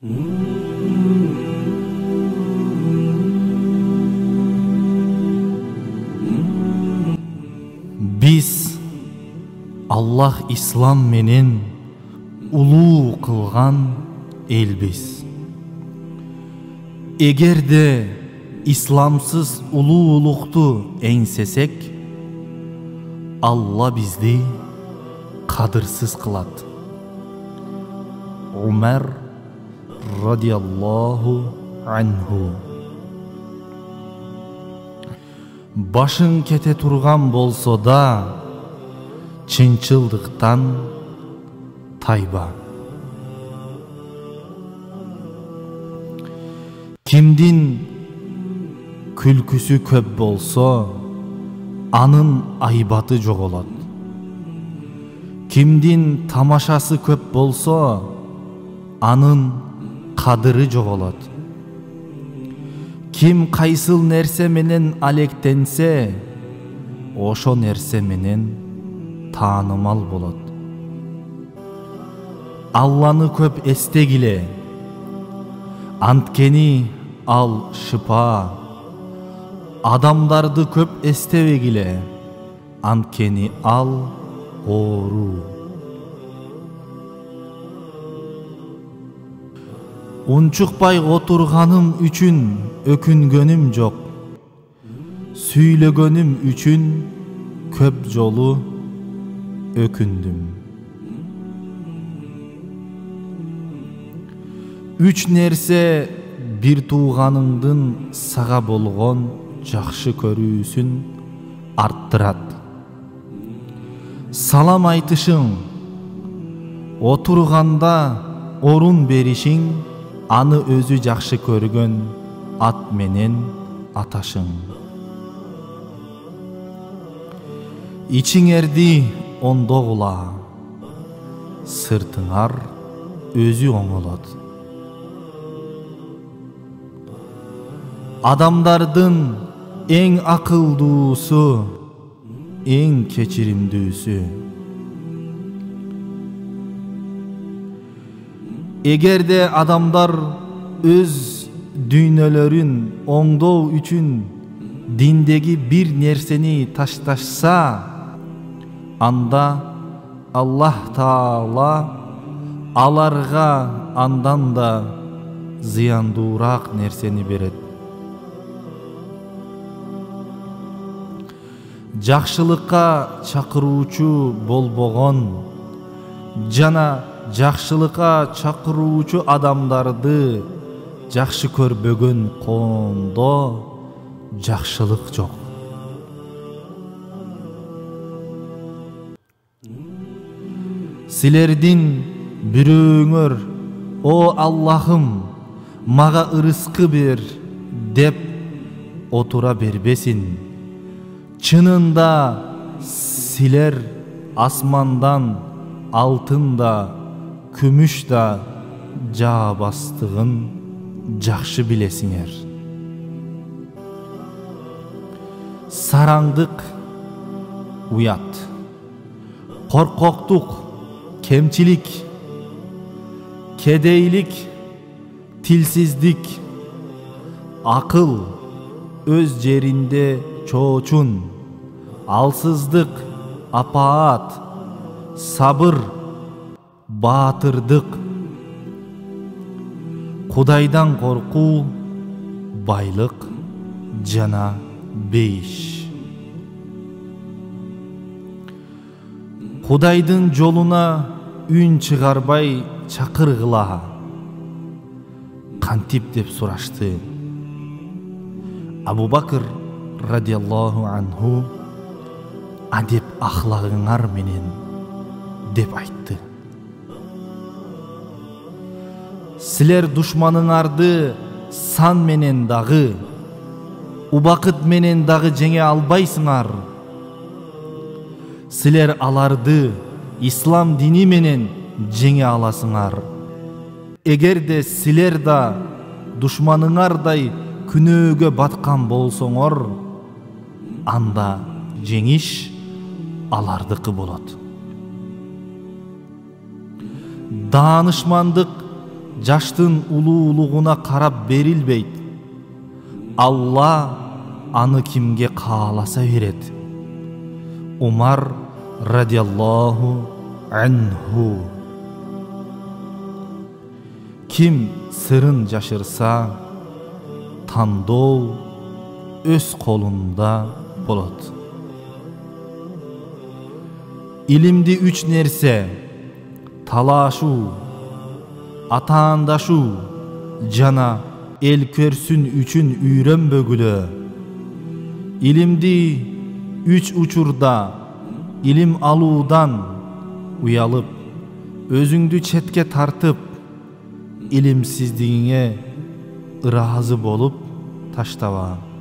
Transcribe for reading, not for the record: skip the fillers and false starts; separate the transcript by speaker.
Speaker 1: Biz Allah İslam menen улуу кылган элбиз. Эгерде исламсыз улуулукту эңсесек, Алла бизди кадырсыз кылат. Умар радиаллаху анху. Башың кете турган болсо да, чынчылдыктан тайба. Кимдин күлкүсү көп болсо, анын айбаты жоголот. Кимдин тамашасы көп болсо, анын кадыры жоголот. Ким кайсыл нерсе менен алектенсе, ошо нерсе менен таанымал болот. Алланы көп эстегиле, анткени ал шыпа. Адамдарды көп эстебегиле, анткени ал оору. Унчукпай отурганым үчүн өкүнгөнүм жок. Сүйлөгөнүм үчүн көп жолу өкүндүм. Үч нерсе бир тууганыңдын сага болгон жакшы көрүүсүн арттырат. Салам айтышың, отурганда орун беришиң, аны өзү жакшы көргөн ат менен аташың. Ичиңерди ондогула, сыртыңар өзү оңолот. Адамдардын эң акылдуусу, эң кечиримдүүсү. Эгерде адамдар өз дүйнөлөрүн оңдоо үчүн диндеги бир нерсени ташташса, анда Аллах Таала аларга андан да зыяндуураак нерсени берет. Жакшылыкка чакыруучу болбогон жана жакшылыкка чакыруучу адамдарды жакшы көрбөгөн коомдо жакшылык жок. Силердин бирөөңөр, о Аллахым, мага ырыскы бер деп отура бербесин. Чынында силер асмандан алтын да, күмүш да жаабастыгын жакшы билесиңер. Сараңдык уят, коркоктук, кемчилик, кедейлик, тилсиздик, акыл, өз жеринде чоочун, алсыздык, апаат, сабыр, баатырдык, Кудайдан коркуу, байлык жана бейиш. Кудайдын жолуна үн чыгарбай чакыргыла. Кантип деп сурашты. Абу Бакыр радиаллаху анху, адеп ахлагыңар менен деп айтты. Силер душманыңарды сан менен дагы, убакыт менен дагы жеңе албайсыңар. Силер аларды ислам дини менен жеңе аласыңар. Эгерде силер да душманыңардай күнөөгө баткан болсоңор, анда жеңиш алардыкы болот. Даанышмандык жаштын улуулугуна карап берилбейт. Алла аны кимге кааласа берет. Умар радиаллаху анху. Ким сырын жашырса, тандоо өз колунда болот. Илимди үч нерсе: талашуу, атаандашуу жана эл көрсүн үчүн үйрөнбөгүлө. Илимди үч учурда илим алуудан уялып, өзүңдү четке тартып, илимсиздигиңе ыраазы болуп таштаба.